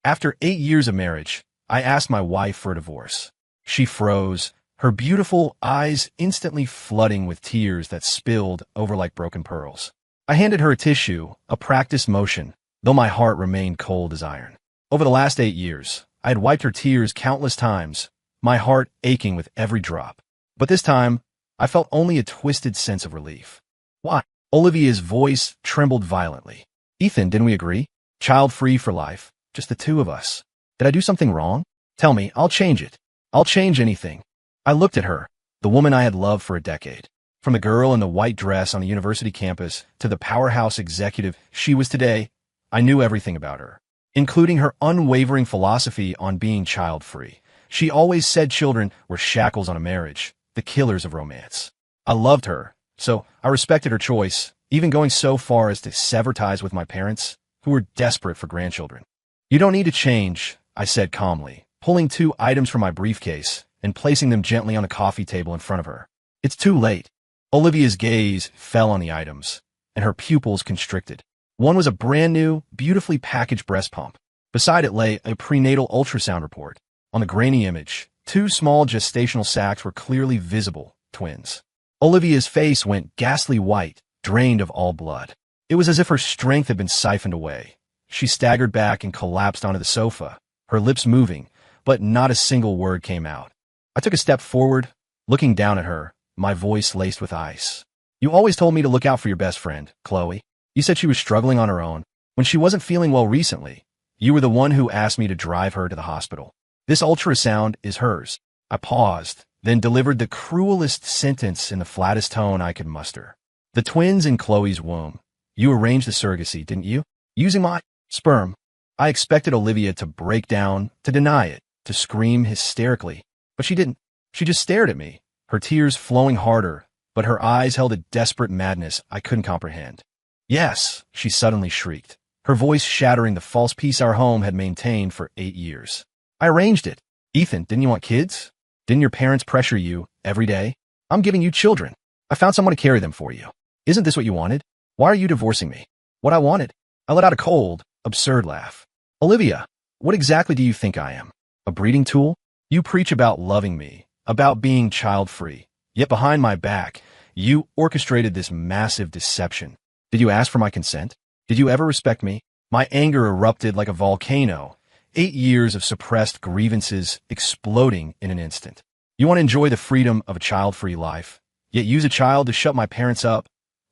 After 8 years of marriage, I asked my wife for a divorce. She froze, her beautiful eyes instantly flooding with tears that spilled over like broken pearls. I handed her a tissue, a practiced motion, though my heart remained cold as iron. Over the last 8 years, I had wiped her tears countless times, my heart aching with every drop. But this time, I felt only a twisted sense of relief. Why? Olivia's voice trembled violently. Ethan, didn't we agree? Child-free for life, just the two of us. Did I do something wrong? Tell me, I'll change it. I'll change anything. I looked at her, the woman I had loved for a decade. From the girl in the white dress on the university campus to the powerhouse executive she was today, I knew everything about her, including her unwavering philosophy on being child-free. She always said children were shackles on a marriage, the killers of romance. I loved her, so I respected her choice, even going so far as to sever ties with my parents, who were desperate for grandchildren. You don't need to change, I said calmly, pulling 2 items from my briefcase and placing them gently on a coffee table in front of her. It's too late. Olivia's gaze fell on the items, and her pupils constricted. One was a brand new, beautifully packaged breast pump. Beside it lay a prenatal ultrasound report. On the grainy image, 2 small gestational sacs were clearly visible, twins. Olivia's face went ghastly white, drained of all blood. It was as if her strength had been siphoned away. She staggered back and collapsed onto the sofa, her lips moving, but not a single word came out. I took a step forward, looking down at her, my voice laced with ice. You always told me to look out for your best friend, Chloe. You said she was struggling on her own. When she wasn't feeling well recently, you were the one who asked me to drive her to the hospital. This ultrasound is hers. I paused, then delivered the cruelest sentence in the flattest tone I could muster. The twins in Chloe's womb. You arranged the surrogacy, didn't you? Using my sperm. I expected Olivia to break down, to deny it, to scream hysterically. But she didn't. She just stared at me, her tears flowing harder, but her eyes held a desperate madness I couldn't comprehend. Yes, she suddenly shrieked, her voice shattering the false peace our home had maintained for 8 years. I arranged it. Ethan, didn't you want kids? Didn't your parents pressure you every day? I'm giving you children. I found someone to carry them for you. Isn't this what you wanted? Why are you divorcing me? What I wanted? I let out a cold, absurd laugh. Olivia, what exactly do you think I am? A breeding tool? You preach about loving me, about being child-free. Yet behind my back, you orchestrated this massive deception. Did you ask for my consent? Did you ever respect me? My anger erupted like a volcano, 8 years of suppressed grievances exploding in an instant. You want to enjoy the freedom of a child-free life, yet use a child to shut my parents up,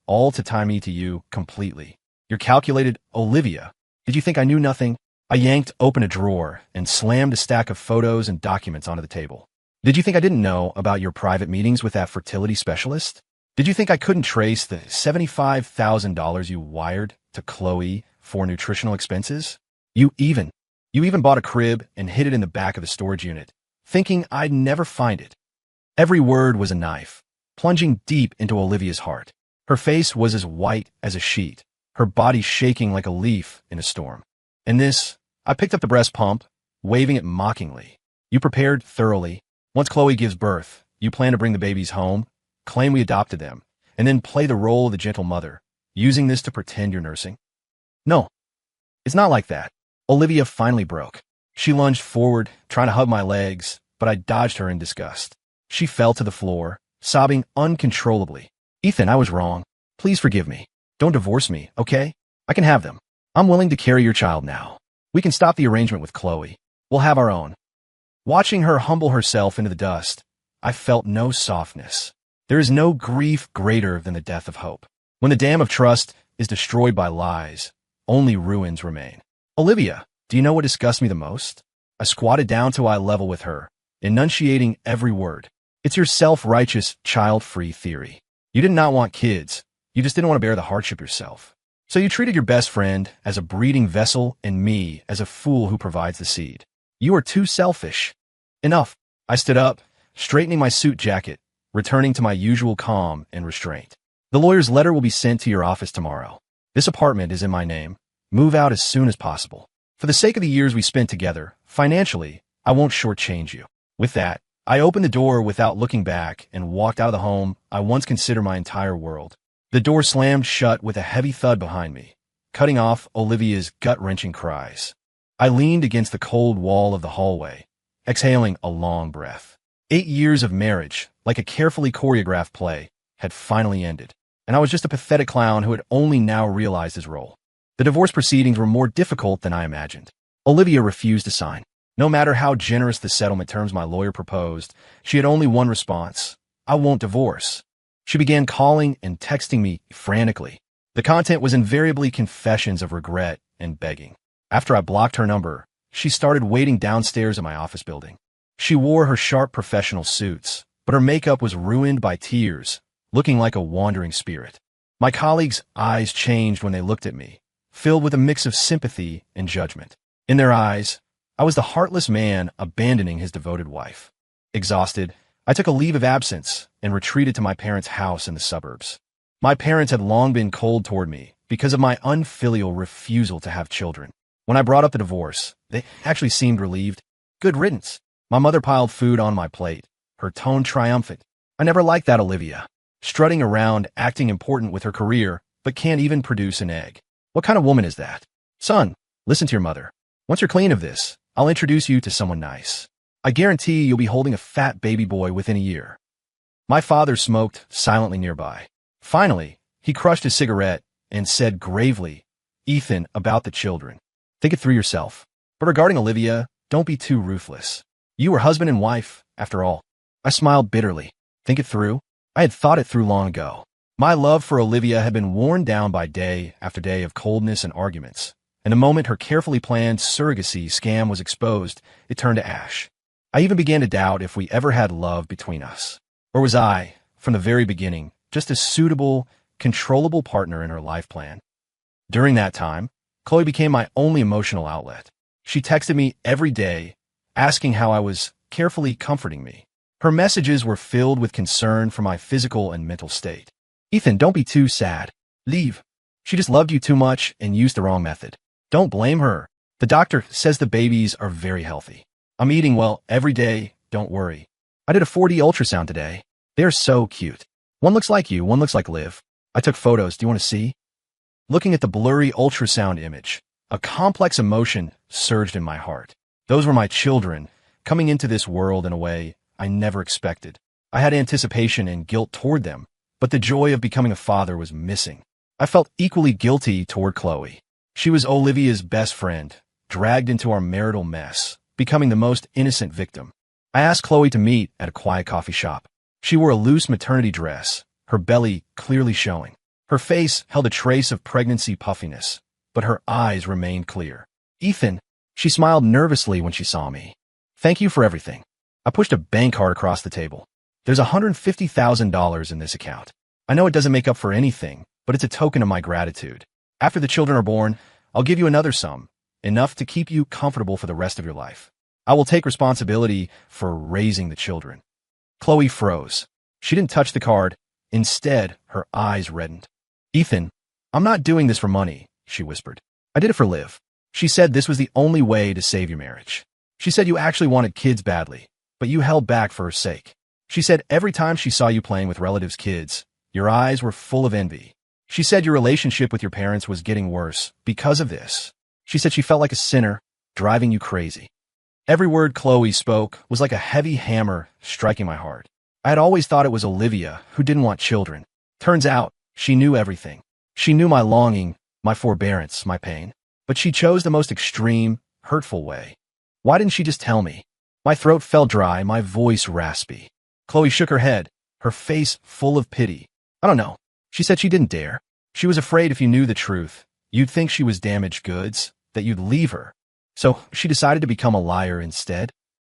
all to tie me to you completely. You're calculated, Olivia. Did you think I knew nothing? I yanked open a drawer and slammed a stack of photos and documents onto the table. Did you think I didn't know about your private meetings with that fertility specialist? Did you think I couldn't trace the $75,000 you wired to Chloe for nutritional expenses? You even bought a crib and hid it in the back of the storage unit, thinking I'd never find it. Every word was a knife, plunging deep into Olivia's heart. Her face was as white as a sheet, her body shaking like a leaf in a storm. And this, I picked up the breast pump, waving it mockingly. You prepared thoroughly. Once Chloe gives birth, you plan to bring the babies home, claim we adopted them, and then play the role of the gentle mother, using this to pretend you're nursing. No, it's not like that. Olivia finally broke. She lunged forward, trying to hug my legs, but I dodged her in disgust. She fell to the floor, sobbing uncontrollably. Ethan, I was wrong. Please forgive me. Don't divorce me, okay? I can have them. I'm willing to carry your child now. We can stop the arrangement with Chloe. We'll have our own. Watching her humble herself into the dust, I felt no softness. There is no grief greater than the death of hope. When the dam of trust is destroyed by lies, only ruins remain. Olivia, do you know what disgusts me the most? I squatted down to eye level with her, enunciating every word. It's your self-righteous, child-free theory. You did not want kids. You just didn't want to bear the hardship yourself. So you treated your best friend as a breeding vessel and me as a fool who provides the seed. You are too selfish. Enough. I stood up, straightening my suit jacket, returning to my usual calm and restraint. The lawyer's letter will be sent to your office tomorrow. This apartment is in my name. Move out as soon as possible. For the sake of the years we spent together, financially, I won't shortchange you. With that, I opened the door without looking back and walked out of the home I once considered my entire world. The door slammed shut with a heavy thud behind me, cutting off Olivia's gut-wrenching cries. I leaned against the cold wall of the hallway, exhaling a long breath. 8 years of marriage, like a carefully choreographed play, had finally ended, and I was just a pathetic clown who had only now realized his role. The divorce proceedings were more difficult than I imagined. Olivia refused to sign. No matter how generous the settlement terms my lawyer proposed, she had only one response: I won't divorce. She began calling and texting me frantically. The content was invariably confessions of regret and begging. After I blocked her number, she started waiting downstairs in my office building. She wore her sharp professional suits, but her makeup was ruined by tears, looking like a wandering spirit. My colleagues' eyes changed when they looked at me, filled with a mix of sympathy and judgment. In their eyes, I was the heartless man abandoning his devoted wife. Exhausted, I took a leave of absence and retreated to my parents' house in the suburbs. My parents had long been cold toward me because of my unfilial refusal to have children. When I brought up the divorce, they actually seemed relieved. Good riddance. My mother piled food on my plate, her tone triumphant. I never liked that Olivia, strutting around, acting important with her career, but can't even produce an egg. What kind of woman is that? Son, listen to your mother. Once you're clean of this, I'll introduce you to someone nice. I guarantee you'll be holding a fat baby boy within a year. My father smoked silently nearby. Finally, he crushed his cigarette and said gravely, Ethan, about the children. Think it through yourself. But regarding Olivia, don't be too ruthless. You were husband and wife, after all. I smiled bitterly. Think it through? I had thought it through long ago. My love for Olivia had been worn down by day after day of coldness and arguments, and the moment her carefully planned surrogacy scam was exposed, it turned to ash. I even began to doubt if we ever had love between us. Or was I, from the very beginning, just a suitable, controllable partner in her life plan? During that time, Chloe became my only emotional outlet. She texted me every day, asking how I was, carefully comforting me. Her messages were filled with concern for my physical and mental state. Ethan, don't be too sad. Leave. She just loved you too much and used the wrong method. Don't blame her. The doctor says the babies are very healthy. I'm eating well every day, don't worry. I did a 4D ultrasound today. They're so cute. One looks like you, one looks like Liv. I took photos, do you want to see? Looking at the blurry ultrasound image, a complex emotion surged in my heart. Those were my children, coming into this world in a way I never expected. I had anticipation and guilt toward them, but the joy of becoming a father was missing. I felt equally guilty toward Chloe. She was Olivia's best friend, dragged into our marital mess, becoming the most innocent victim. I asked Chloe to meet at a quiet coffee shop. She wore a loose maternity dress, her belly clearly showing. Her face held a trace of pregnancy puffiness, but her eyes remained clear. Ethan, she smiled nervously when she saw me. Thank you for everything. I pushed a bank card across the table. There's $150,000 in this account. I know it doesn't make up for anything, but it's a token of my gratitude. After the children are born, I'll give you another sum, enough to keep you comfortable for the rest of your life. I will take responsibility for raising the children. Chloe froze. She didn't touch the card. Instead, her eyes reddened. Ethan, I'm not doing this for money, she whispered. I did it for Liv. She said this was the only way to save your marriage. She said you actually wanted kids badly, but you held back for her sake. She said every time she saw you playing with relatives' kids, your eyes were full of envy. She said your relationship with your parents was getting worse because of this. She said she felt like a sinner, driving you crazy. Every word Chloe spoke was like a heavy hammer striking my heart. I had always thought it was Olivia who didn't want children. Turns out, she knew everything. She knew my longing, my forbearance, my pain. But she chose the most extreme, hurtful way. Why didn't she just tell me? My throat felt dry, my voice raspy. Chloe shook her head, her face full of pity. I don't know. She said she didn't dare. She was afraid if you knew the truth, you'd think she was damaged goods, that you'd leave her. So she decided to become a liar instead.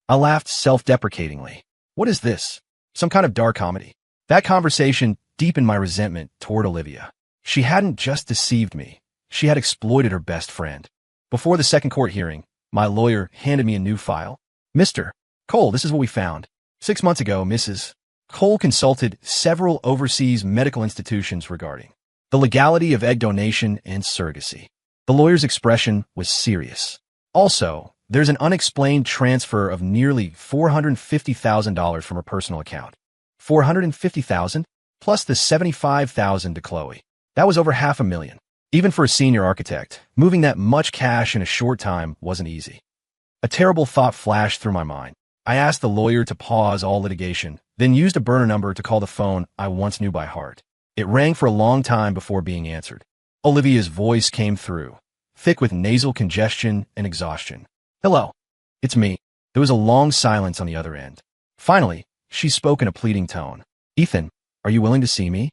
I laughed self-deprecatingly. What is this? Some kind of dark comedy? That conversation deepened my resentment toward Olivia. She hadn't just deceived me. She had exploited her best friend. Before the second court hearing, my lawyer handed me a new file. Mr. Cole, this is what we found. 6 months ago, Mrs. Cole consulted several overseas medical institutions regarding the legality of egg donation and surrogacy. The lawyer's expression was serious. Also, there's an unexplained transfer of nearly $450,000 from her personal account. $450,000 plus the $75,000 to Chloe. That was over $500,000. Even for a senior architect, moving that much cash in a short time wasn't easy. A terrible thought flashed through my mind. I asked the lawyer to pause all litigation, then used a burner number to call the phone I once knew by heart. It rang for a long time before being answered. Olivia's voice came through, thick with nasal congestion and exhaustion. "Hello. It's me." There was a long silence on the other end. Finally, she spoke in a pleading tone. "Ethan, are you willing to see me?"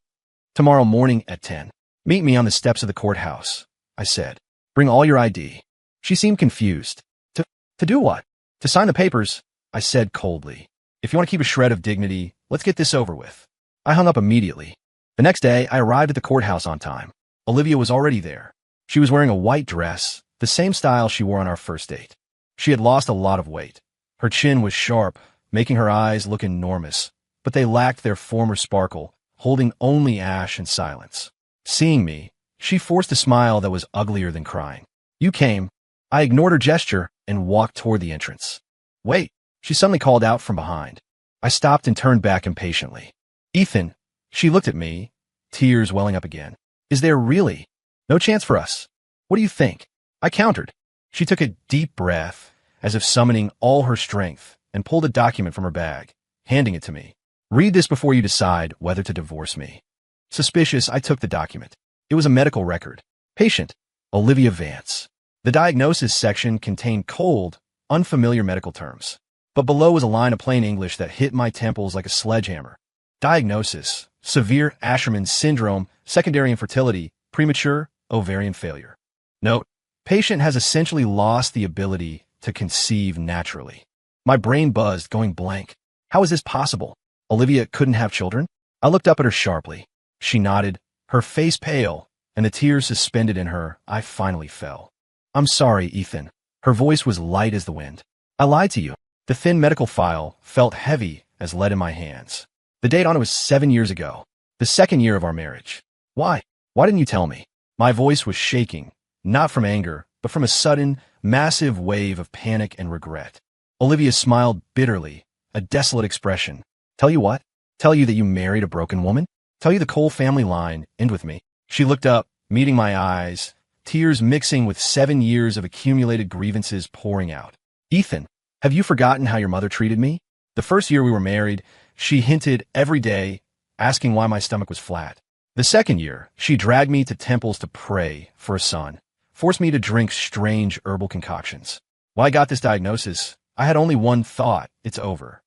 "Tomorrow morning at 10. Meet me on the steps of the courthouse," I said. "Bring all your ID." She seemed confused. To do what?" "To sign the papers," I said coldly. "If you want to keep a shred of dignity, let's get this over with." I hung up immediately. The next day, I arrived at the courthouse on time. Olivia was already there. She was wearing a white dress, the same style she wore on our first date. She had lost a lot of weight. Her chin was sharp, making her eyes look enormous, but they lacked their former sparkle, holding only ash and silence. Seeing me, she forced a smile that was uglier than crying. "You came." I ignored her gesture and walked toward the entrance. "Wait," she suddenly called out from behind. I stopped and turned back impatiently. "Ethan," she looked at me, tears welling up again. "Is there really no chance for us? What do you think?" I countered. She took a deep breath, as if summoning all her strength, and pulled a document from her bag, handing it to me. "Read this before you decide whether to divorce me." Suspicious, I took the document. It was a medical record. Patient, Olivia Vance. The diagnosis section contained cold, unfamiliar medical terms. But below was a line of plain English that hit my temples like a sledgehammer. Diagnosis: severe Asherman syndrome, secondary infertility, premature ovarian failure. Note: patient has essentially lost the ability to conceive naturally. My brain buzzed, going blank. How is this possible? Olivia couldn't have children? I looked up at her sharply. She nodded, her face pale, and the tears suspended in her. I finally fell. "I'm sorry, Ethan." Her voice was light as the wind. "I lied to you." The thin medical file felt heavy as lead in my hands. The date on it was 7 years ago, the second year of our marriage. Why? Why didn't you tell me? My voice was shaking, not from anger, but from a sudden, massive wave of panic and regret. Olivia smiled bitterly, a desolate expression. "Tell you what? Tell you that you married a broken woman? Tell you the Cole family line end with me?" She looked up, meeting my eyes, tears mixing with 7 years of accumulated grievances pouring out. "Ethan, have you forgotten how your mother treated me? The first year we were married, she hinted every day, asking why my stomach was flat. The second year, she dragged me to temples to pray for a son, forced me to drink strange herbal concoctions. When I got this diagnosis, I had only one thought: it's over.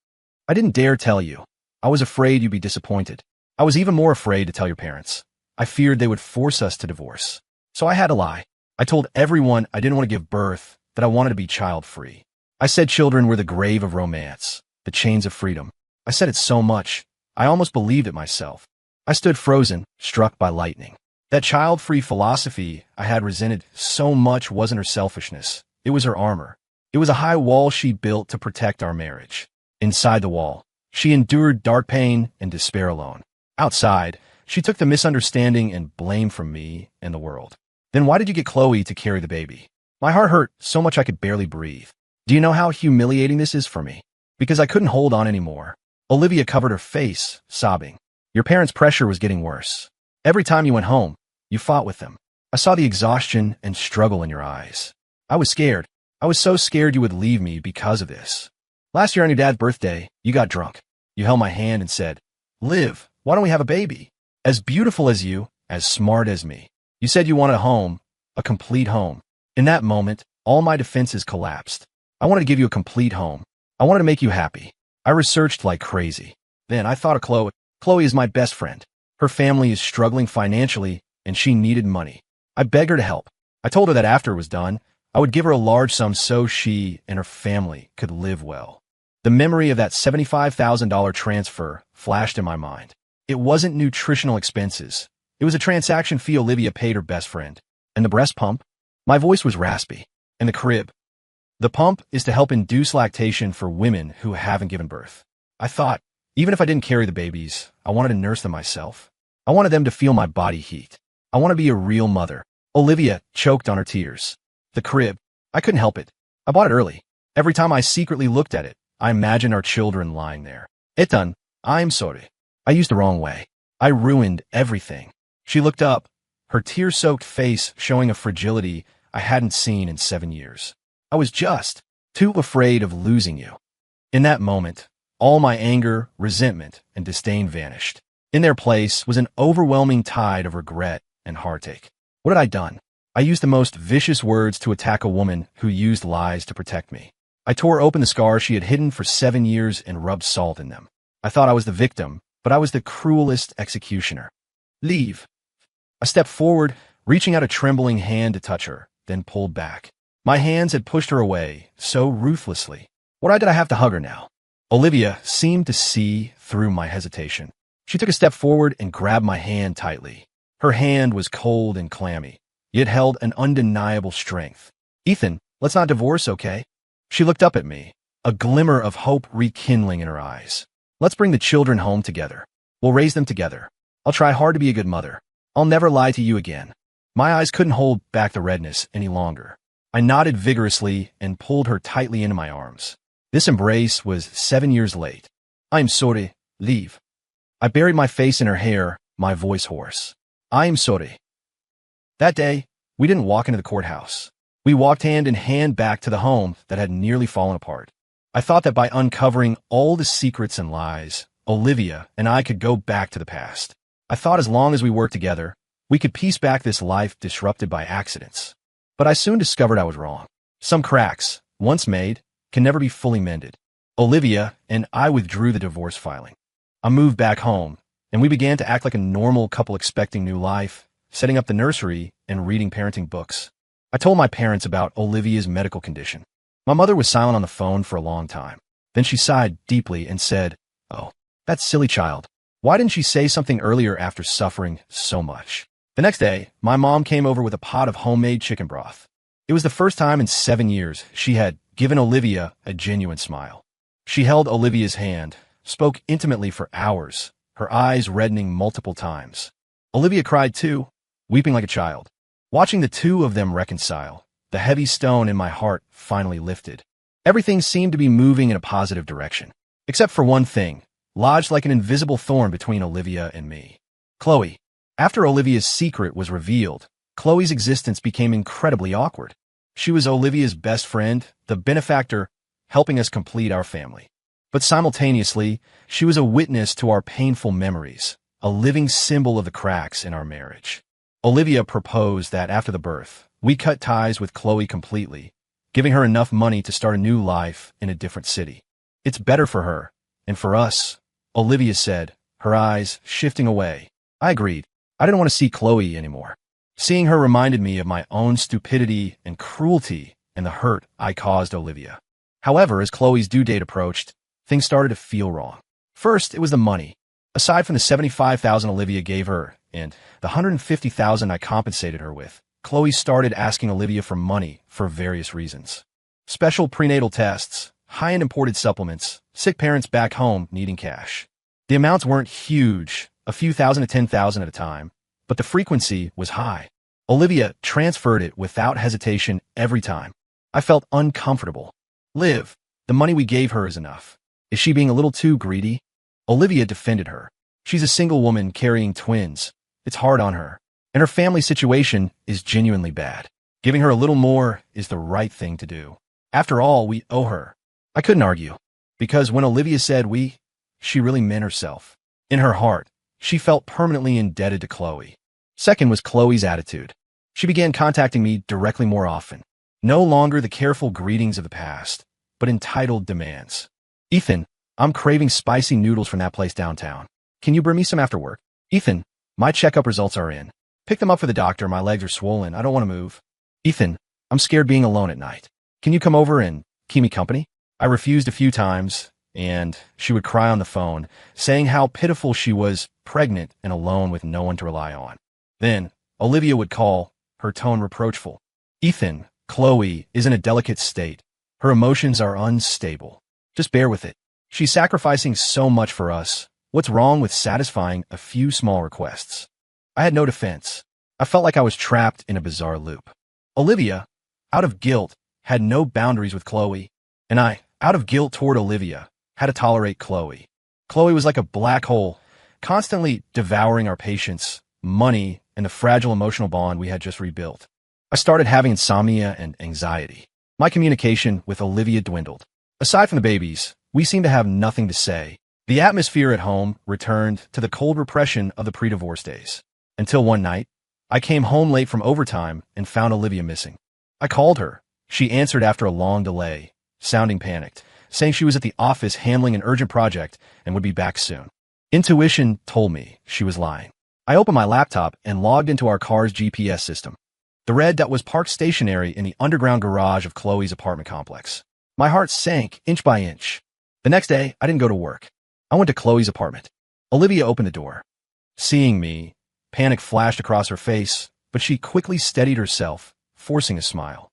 I didn't dare tell you. I was afraid you'd be disappointed. I was even more afraid to tell your parents. I feared they would force us to divorce. So I had to lie. I told everyone I didn't want to give birth, that I wanted to be child-free. I said children were the grave of romance, the chains of freedom. I said it so much, I almost believed it myself. I stood frozen, struck by lightning. That child-free philosophy I had resented so much wasn't her selfishness. It was her armor. It was a high wall she built to protect our marriage. Inside the wall, she endured dark pain and despair alone. Outside, she took the misunderstanding and blame from me and the world. "Then why did you get Chloe to carry the baby?" My heart hurt so much I could barely breathe. "Do you know how humiliating this is for me?" Because I couldn't hold on anymore. Olivia covered her face, sobbing. "Your parents' pressure was getting worse. Every time you went home, you fought with them. I saw the exhaustion and struggle in your eyes. I was scared. I was so scared you would leave me because of this. Last year on your dad's birthday, you got drunk. You held my hand and said, 'Liv, why don't we have a baby? As beautiful as you, as smart as me.' You said you wanted a home, a complete home. In that moment, all my defenses collapsed. I wanted to give you a complete home. I wanted to make you happy. I researched like crazy. Then I thought of Chloe. Chloe is my best friend. Her family is struggling financially, and she needed money. I begged her to help. I told her that after it was done, I would give her a large sum so she and her family could live well. The memory of that $75,000 transfer flashed in my mind. It wasn't nutritional expenses. It was a transaction fee Olivia paid her best friend. And the breast pump? My voice was raspy. And the crib. The pump is to help induce lactation for women who haven't given birth. I thought, even if I didn't carry the babies, I wanted to nurse them myself. I wanted them to feel my body heat. I want to be a real mother. Olivia choked on her tears. The crib. I couldn't help it. I bought it early. Every time I secretly looked at it, I imagined our children lying there. Ethan, I'm sorry. I used the wrong way. I ruined everything. She looked up, her tear-soaked face showing a fragility I hadn't seen in 7 years. I was just too afraid of losing you. In that moment, all my anger, resentment, and disdain vanished. In their place was an overwhelming tide of regret and heartache. What had I done? I used the most vicious words to attack a woman who used lies to protect me. I tore open the scars she had hidden for 7 years and rubbed salt in them. I thought I was the victim, but I was the cruelest executioner. Leave. I stepped forward, reaching out a trembling hand to touch her, then pulled back. My hands had pushed her away so ruthlessly. Why did I have to hug her now? Olivia seemed to see through my hesitation. She took a step forward and grabbed my hand tightly. Her hand was cold and clammy, yet held an undeniable strength. Ethan, let's not divorce, okay? She looked up at me, a glimmer of hope rekindling in her eyes. Let's bring the children home together. We'll raise them together. I'll try hard to be a good mother. I'll never lie to you again. My eyes couldn't hold back the redness any longer. I nodded vigorously and pulled her tightly into my arms. This embrace was 7 years late. I'm sorry. Leave. I buried my face in her hair, my voice hoarse. I'm sorry. That day, we didn't walk into the courthouse. We walked hand in hand back to the home that had nearly fallen apart. I thought that by uncovering all the secrets and lies, Olivia and I could go back to the past. I thought as long as we worked together, we could piece back this life disrupted by accidents. But I soon discovered I was wrong. Some cracks, once made, can never be fully mended. Olivia and I withdrew the divorce filing. I moved back home, and we began to act like a normal couple expecting new life, setting up the nursery and reading parenting books. I told my parents about Olivia's medical condition. My mother was silent on the phone for a long time. Then she sighed deeply and said, "Oh, that silly child. Why didn't she say something earlier after suffering so much?" The next day, my mom came over with a pot of homemade chicken broth. It was the first time in 7 years she had given Olivia a genuine smile. She held Olivia's hand, spoke intimately for hours, her eyes reddening multiple times. Olivia cried too, weeping like a child. Watching the two of them reconcile, the heavy stone in my heart finally lifted. Everything seemed to be moving in a positive direction, except for one thing, lodged like an invisible thorn between Olivia and me. Chloe. After Olivia's secret was revealed, Chloe's existence became incredibly awkward. She was Olivia's best friend, the benefactor, helping us complete our family. But simultaneously, she was a witness to our painful memories, a living symbol of the cracks in our marriage. Olivia proposed that after the birth, we cut ties with Chloe completely, giving her enough money to start a new life in a different city. It's better for her, and for us, Olivia said, her eyes shifting away. I agreed. I didn't want to see Chloe anymore. Seeing her reminded me of my own stupidity and cruelty and the hurt I caused Olivia. However, as Chloe's due date approached, things started to feel wrong. First, it was the money. Aside from the $75,000 Olivia gave her and the $150,000 I compensated her with, Chloe started asking Olivia for money for various reasons. Special prenatal tests, high-end imported supplements, sick parents back home needing cash. The amounts weren't huge, a few thousand to $10,000 at a time, but the frequency was high. Olivia transferred it without hesitation every time. I felt uncomfortable. Liv, the money we gave her is enough. Is she being a little too greedy? Olivia defended her. She's a single woman carrying twins. It's hard on her. And her family situation is genuinely bad. Giving her a little more is the right thing to do. After all, we owe her. I couldn't argue. Because when Olivia said we, she really meant herself. In her heart, she felt permanently indebted to Chloe. Second was Chloe's attitude. She began contacting me directly more often. No longer the careful greetings of the past, but entitled demands. Ethan, I'm craving spicy noodles from that place downtown. Can you bring me some after work? Ethan, my checkup results are in. Pick them up for the doctor. My legs are swollen. I don't want to move. Ethan, I'm scared being alone at night. Can you come over and keep me company? I refused a few times, and she would cry on the phone, saying how pitiful she was, pregnant and alone with no one to rely on. Then, Olivia would call, her tone reproachful. Ethan, Chloe is in a delicate state. Her emotions are unstable. Just bear with it. She's sacrificing so much for us. What's wrong with satisfying a few small requests? I had no defense. I felt like I was trapped in a bizarre loop. Olivia, out of guilt, had no boundaries with Chloe, and I, out of guilt toward Olivia, had to tolerate Chloe. Chloe was like a black hole, constantly devouring our patience, money, and the fragile emotional bond we had just rebuilt. I started having insomnia and anxiety. My communication with Olivia dwindled. Aside from the babies, we seemed to have nothing to say. The atmosphere at home returned to the cold repression of the pre-divorce days. Until one night, I came home late from overtime and found Olivia missing. I called her. She answered after a long delay, sounding panicked, saying she was at the office handling an urgent project and would be back soon. Intuition told me she was lying. I opened my laptop and logged into our car's GPS system. The red dot was parked stationary in the underground garage of Chloe's apartment complex. My heart sank inch by inch. The next day, I didn't go to work. I went to Chloe's apartment. Olivia opened the door. Seeing me, panic flashed across her face, but she quickly steadied herself, forcing a smile.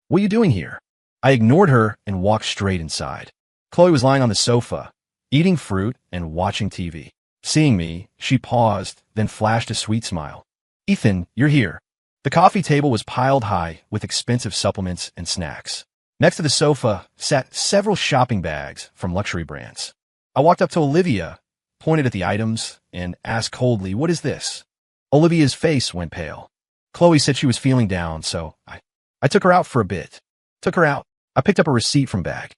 What are you doing here? I ignored her and walked straight inside. Chloe was lying on the sofa, eating fruit and watching TV. Seeing me, she paused, then flashed a sweet smile. Ethan, you're here. The coffee table was piled high with expensive supplements and snacks. Next to the sofa sat several shopping bags from luxury brands. I walked up to Olivia, pointed at the items, and asked coldly, "What is this?" Olivia's face went pale. Chloe said she was feeling down, so I took her out for a bit. I picked up a receipt from bag.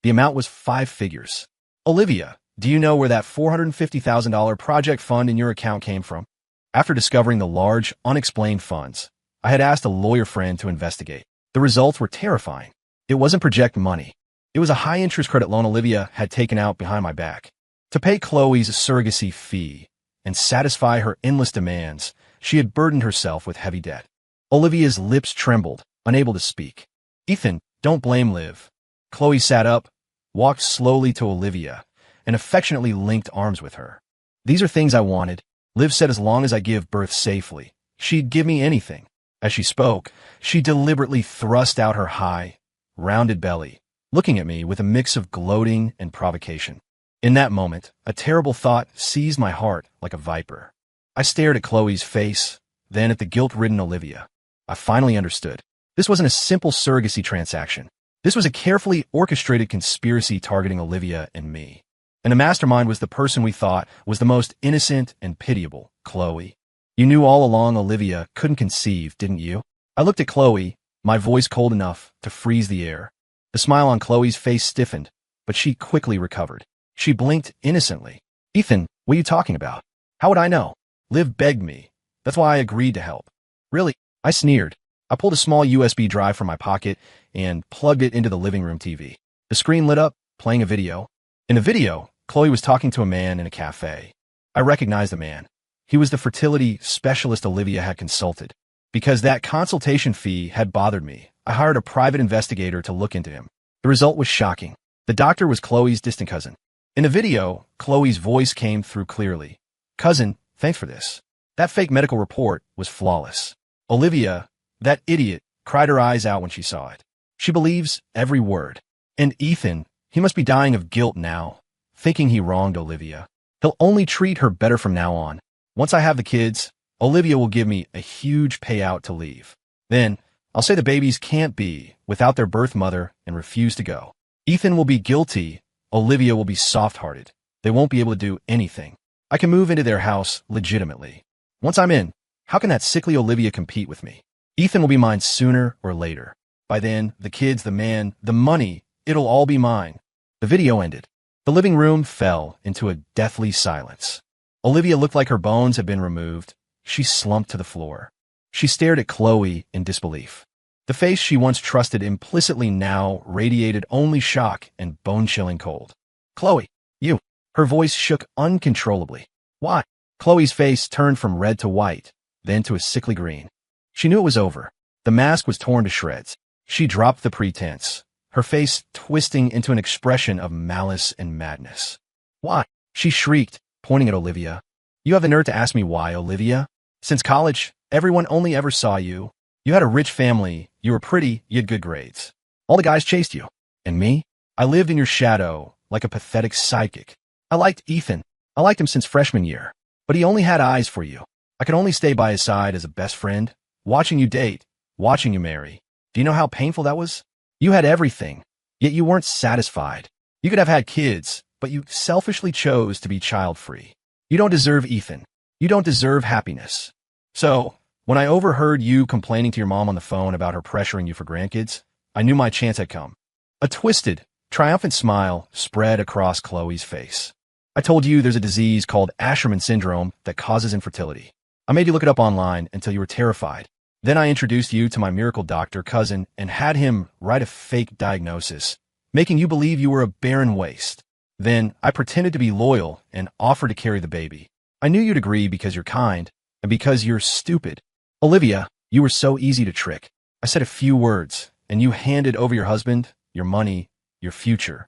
The amount was 5 figures. Olivia, do you know where that $450,000 project fund in your account came from? After discovering the large, unexplained funds, I had asked a lawyer friend to investigate. The results were terrifying. It wasn't project money. It was a high-interest credit loan Olivia had taken out behind my back. To pay Chloe's surrogacy fee and satisfy her endless demands, she had burdened herself with heavy debt. Olivia's lips trembled, unable to speak. Ethan, don't blame Liv. Chloe sat up, walked slowly to Olivia, and affectionately linked arms with her. These are things I wanted. Liv said as long as I give birth safely, she'd give me anything. As she spoke, she deliberately thrust out her high, rounded belly, looking at me with a mix of gloating and provocation. In that moment, a terrible thought seized my heart like a viper. I stared at Chloe's face, then at the guilt-ridden Olivia. I finally understood. This wasn't a simple surrogacy transaction. This was a carefully orchestrated conspiracy targeting Olivia and me. And the mastermind was the person we thought was the most innocent and pitiable, Chloe. You knew all along Olivia couldn't conceive, didn't you? I looked at Chloe, my voice cold enough to freeze the air. The smile on Chloe's face stiffened, but she quickly recovered. She blinked innocently. Ethan, what are you talking about? How would I know? Liv begged me. That's why I agreed to help. Really? I sneered. I pulled a small USB drive from my pocket and plugged it into the living room TV. The screen lit up, playing a video. In the video, Chloe was talking to a man in a cafe. I recognized the man. He was the fertility specialist Olivia had consulted. Because that consultation fee had bothered me, I hired a private investigator to look into him. The result was shocking. The doctor was Chloe's distant cousin. In the video, Chloe's voice came through clearly. Cousin, thanks for this. That fake medical report was flawless. Olivia, that idiot, cried her eyes out when she saw it. She believes every word. And Ethan, he must be dying of guilt now, thinking he wronged Olivia. He'll only treat her better from now on. Once I have the kids, Olivia will give me a huge payout to leave. Then, I'll say the babies can't be without their birth mother and refuse to go. Ethan will be guilty. Olivia will be soft-hearted. They won't be able to do anything. I can move into their house legitimately. Once I'm in, how can that sickly Olivia compete with me? Ethan will be mine sooner or later. By then, the kids, the man, the money, it'll all be mine. The video ended. The living room fell into a deathly silence. Olivia looked like her bones had been removed. She slumped to the floor. She stared at Chloe in disbelief. The face she once trusted implicitly now radiated only shock and bone-chilling cold. Chloe, you. Her voice shook uncontrollably. Why? Chloe's face turned from red to white, then to a sickly green. She knew it was over. The mask was torn to shreds. She dropped the pretense, her face twisting into an expression of malice and madness. Why? She shrieked, pointing at Olivia. You have the nerve to ask me why, Olivia? Since college, everyone only ever saw you. You had a rich family, you were pretty, you had good grades. All the guys chased you. And me? I lived in your shadow, like a pathetic sidekick. I liked Ethan. I liked him since freshman year. But he only had eyes for you. I could only stay by his side as a best friend, watching you date, watching you marry. Do you know how painful that was? You had everything, yet you weren't satisfied. You could have had kids, but you selfishly chose to be child-free. You don't deserve Ethan. You You don't deserve happiness. So, when I overheard you complaining to your mom on the phone about her pressuring you for grandkids, I knew my chance had come. A twisted, triumphant smile spread across Chloe's face. I told you there's a disease called Asherman syndrome that causes infertility. I made you look it up online until you were terrified. Then I introduced you to my miracle doctor cousin and had him write a fake diagnosis, making you believe you were a barren waste. Then I pretended to be loyal and offered to carry the baby. I knew you'd agree because you're kind and because you're stupid. Olivia, you were so easy to trick. I said a few words, and you handed over your husband, your money, your future.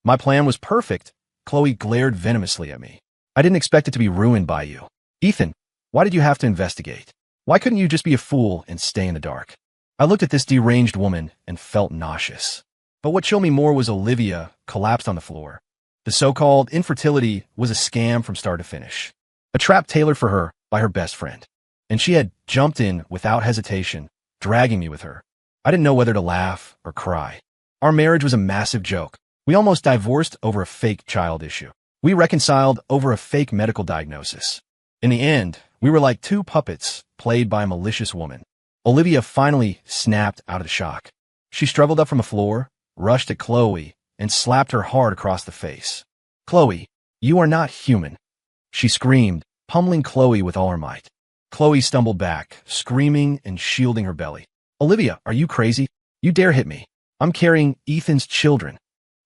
My plan was perfect. Chloe glared venomously at me. I didn't expect it to be ruined by you. Ethan, why did you have to investigate? Why couldn't you just be a fool and stay in the dark? I looked at this deranged woman and felt nauseous. But what chilled me more was Olivia collapsed on the floor. The so-called infertility was a scam from start to finish. A trap tailored for her by her best friend. And she had jumped in without hesitation, dragging me with her. I didn't know whether to laugh or cry. Our marriage was a massive joke. We almost divorced over a fake child issue. We reconciled over a fake medical diagnosis. In the end, we were like two puppets played by a malicious woman. Olivia finally snapped out of the shock. She struggled up from the floor, rushed at Chloe, and slapped her hard across the face. Chloe, you are not human. She screamed, pummeling Chloe with all her might. Chloe stumbled back, screaming and shielding her belly. Olivia, are you crazy? You dare hit me. I'm carrying Ethan's children.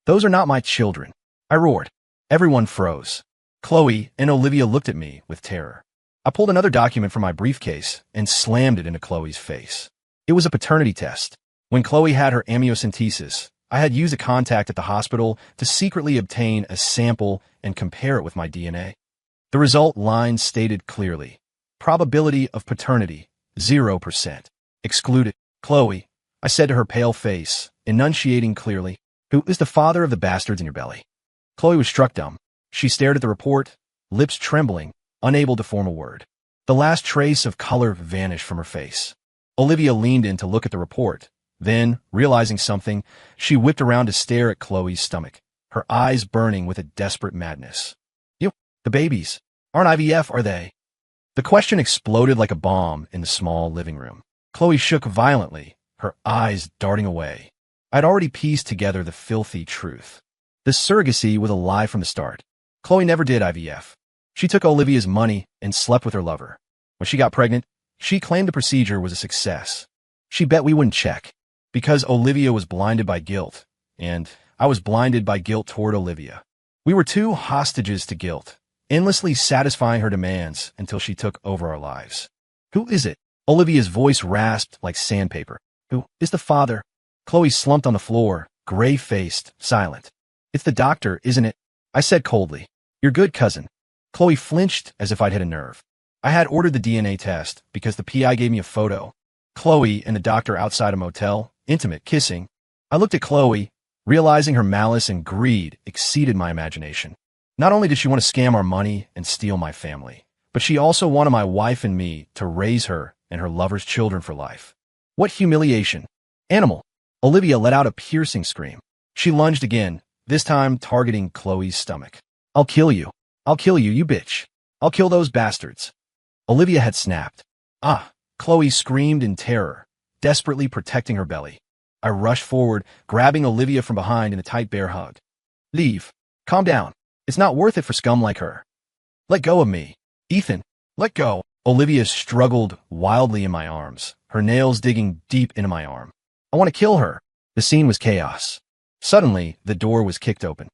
Those are not my children. I roared. Everyone froze. Chloe and Olivia looked at me with terror. I pulled another document from my briefcase and slammed it into Chloe's face. It was a paternity test. When Chloe had her amniocentesis, I had used a contact at the hospital to secretly obtain a sample and compare it with my DNA. The result line stated clearly. Probability of paternity, 0%. Excluded. Chloe, I said to her pale face, enunciating clearly, who is the father of the bastards in your belly? Chloe was struck dumb. She stared at the report, lips trembling, unable to form a word. The last trace of color vanished from her face. Olivia leaned in to look at the report. Then, realizing something, she whipped around to stare at Chloe's stomach, her eyes burning with a desperate madness. You, the babies, aren't IVF, are they? The question exploded like a bomb in the small living room. Chloe shook violently, her eyes darting away. I'd already pieced together the filthy truth. The surrogacy was a lie from the start. Chloe never did IVF. She took Olivia's money and slept with her lover. When she got pregnant, she claimed the procedure was a success. She bet we wouldn't check, because Olivia was blinded by guilt, and I was blinded by guilt toward Olivia. We were two hostages to guilt, endlessly satisfying her demands until she took over our lives. Who is it? Olivia's voice rasped like sandpaper. Who is the father? Chloe slumped on the floor, gray-faced, silent. It's the doctor, isn't it? I said coldly. Your good cousin. Chloe flinched as if I'd hit a nerve. I had ordered the DNA test because the PI gave me a photo. Chloe and the doctor outside a motel, intimate, kissing. I looked at Chloe, realizing her malice and greed exceeded my imagination. Not only did she want to scam our money and steal my family, but she also wanted my wife and me to raise her and her lover's children for life. What humiliation. Animal. Olivia let out a piercing scream. She lunged again, this time targeting Chloe's stomach. I'll kill you. I'll kill you, you bitch. I'll kill those bastards. Olivia had snapped. Ah, Chloe screamed in terror, desperately protecting her belly. I rushed forward, grabbing Olivia from behind in a tight bear hug. Leave. Calm down. It's not worth it for scum like her. Let go of me. Ethan, let go. Olivia struggled wildly in my arms, her nails digging deep into my arm. I want to kill her. The scene was chaos. Suddenly, the door was kicked open.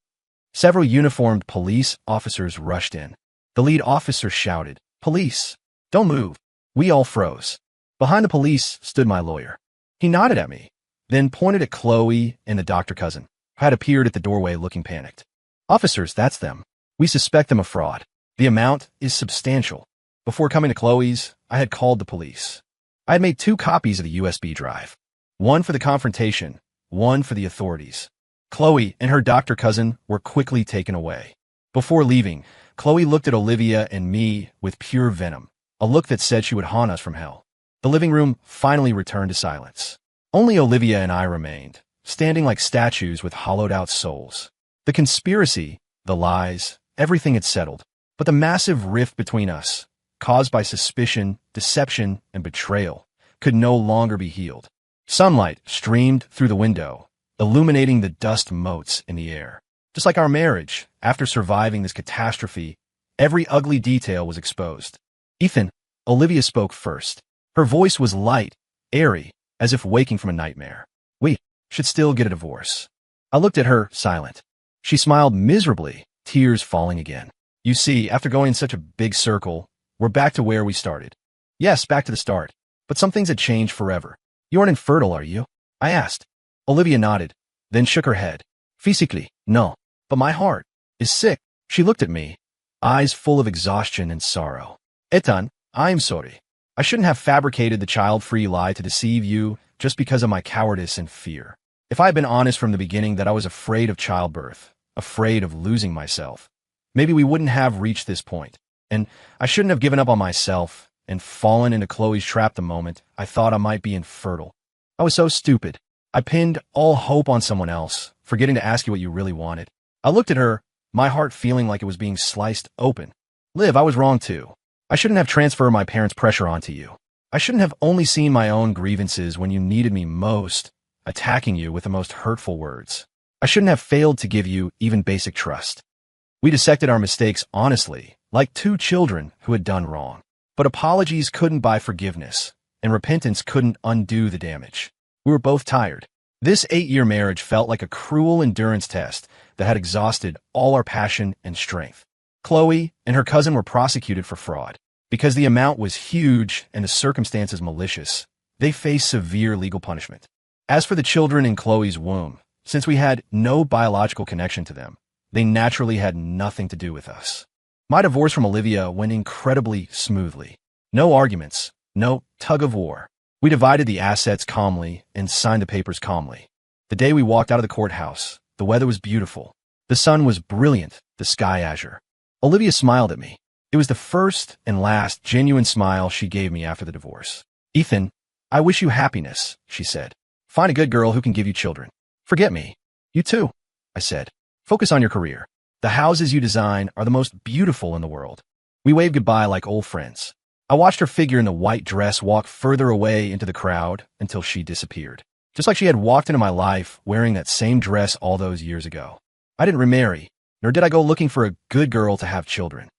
Several uniformed police officers rushed in. The lead officer shouted, "Police, don't move." We all froze. Behind the police stood my lawyer. He nodded at me, then pointed at Chloe and the doctor cousin, who had appeared at the doorway looking panicked. Officers, that's them. We suspect them of fraud. The amount is substantial. Before coming to Chloe's, I had called the police. I had made 2 copies of the USB drive. One for the confrontation, one for the authorities. Chloe and her doctor cousin were quickly taken away. Before leaving, Chloe looked at Olivia and me with pure venom, a look that said she would haunt us from hell. The living room finally returned to silence. Only Olivia and I remained, standing like statues with hollowed-out souls. The conspiracy, the lies, everything had settled, but the massive rift between us, caused by suspicion, deception, and betrayal, could no longer be healed. Sunlight streamed through the window, illuminating the dust motes in the air. Just like our marriage, after surviving this catastrophe, every ugly detail was exposed. Ethan, Olivia spoke first. Her voice was light, airy, as if waking from a nightmare. We should still get a divorce. I looked at her, silent. She smiled miserably, tears falling again. You see, after going in such a big circle, we're back to where we started. Yes, back to the start. But some things had changed forever. You aren't infertile, are you? I asked. Olivia nodded, then shook her head. Physically, no. But my heart is sick. She looked at me, eyes full of exhaustion and sorrow. Ethan, I'm sorry. I shouldn't have fabricated the child-free lie to deceive you just because of my cowardice and fear. If I had been honest from the beginning that I was afraid of childbirth, afraid of losing myself, maybe we wouldn't have reached this point. And I shouldn't have given up on myself and fallen into Chloe's trap the moment I thought I might be infertile. I was so stupid. I pinned all hope on someone else, forgetting to ask you what you really wanted. I looked at her, my heart feeling like it was being sliced open. Liv, I was wrong too. I shouldn't have transferred my parents' pressure onto you. I shouldn't have only seen my own grievances when you needed me most, attacking you with the most hurtful words. I shouldn't have failed to give you even basic trust. We dissected our mistakes honestly, like two children who had done wrong. But apologies couldn't buy forgiveness, and repentance couldn't undo the damage. We were both tired. This 8-year marriage felt like a cruel endurance test that had exhausted all our passion and strength. Chloe and her cousin were prosecuted for fraud. Because the amount was huge and the circumstances malicious, they faced severe legal punishment. As for the children in Chloe's womb, since we had no biological connection to them, they naturally had nothing to do with us. My divorce from Olivia went incredibly smoothly. No arguments, no tug of war. We divided the assets calmly and signed the papers calmly. The day we walked out of the courthouse, the weather was beautiful. The sun was brilliant, the sky azure. Olivia smiled at me. It was the first and last genuine smile she gave me after the divorce. Ethan, I wish you happiness, she said. Find a good girl who can give you children. Forget me. You too, I said. Focus on your career. The houses you design are the most beautiful in the world. We waved goodbye like old friends. I watched her figure in the white dress walk further away into the crowd until she disappeared. Just like she had walked into my life wearing that same dress all those years ago. I didn't remarry, nor did I go looking for a good girl to have children.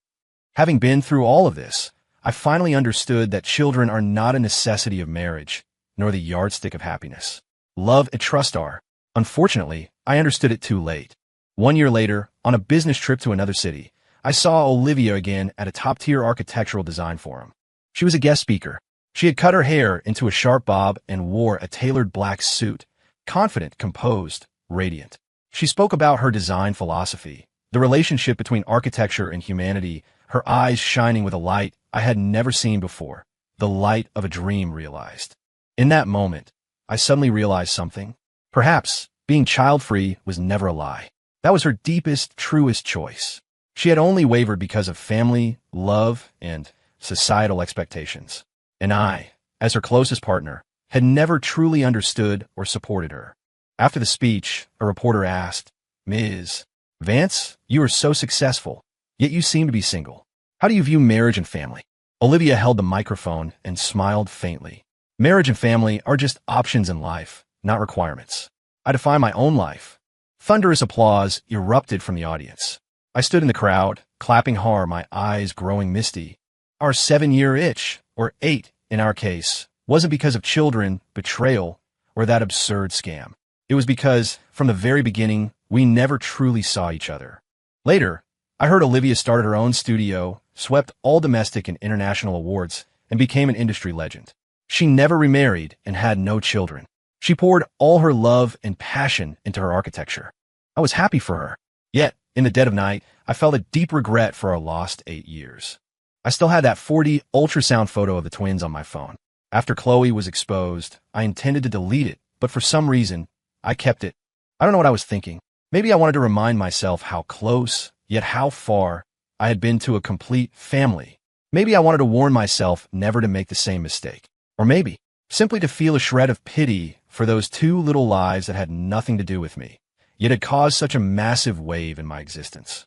Having been through all of this, I finally understood that children are not a necessity of marriage, nor the yardstick of happiness. Love and trust are. Unfortunately, I understood it too late. 1 year later, on a business trip to another city, I saw Olivia again at a top-tier architectural design forum. She was a guest speaker. She had cut her hair into a sharp bob and wore a tailored black suit, confident, composed, radiant. She spoke about her design philosophy, the relationship between architecture and humanity, her eyes shining with a light I had never seen before, the light of a dream realized. In that moment, I suddenly realized something. Perhaps being child-free was never a lie. That was her deepest, truest choice. She had only wavered because of family, love, and societal expectations. And I, as her closest partner, had never truly understood or supported her. After the speech, a reporter asked, Ms. Vance, you are so successful, yet you seem to be single. How do you view marriage and family? Olivia held the microphone and smiled faintly. Marriage and family are just options in life, not requirements. I define my own life. Thunderous applause erupted from the audience. I stood in the crowd, clapping hard, my eyes growing misty. Our 7-year itch, or 8 in our case, wasn't because of children, betrayal, or that absurd scam. It was because, from the very beginning, we never truly saw each other. Later, I heard Olivia started her own studio, swept all domestic and international awards, and became an industry legend. She never remarried and had no children. She poured all her love and passion into her architecture. I was happy for her. Yet, in the dead of night, I felt a deep regret for our lost 8 years. I still had that 4D ultrasound photo of the twins on my phone. After Chloe was exposed, I intended to delete it, but for some reason, I kept it. I don't know what I was thinking. Maybe I wanted to remind myself how close, yet how far, I had been to a complete family. Maybe I wanted to warn myself never to make the same mistake. Or maybe, simply to feel a shred of pity for those 2 little lives that had nothing to do with me, yet had caused such a massive wave in my existence.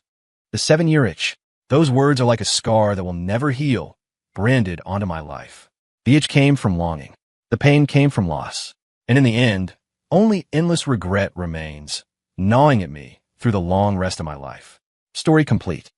The 7-year itch. Those words are like a scar that will never heal, branded onto my life. The itch came from longing. The pain came from loss. And in the end, only endless regret remains, gnawing at me through the long rest of my life. Story complete.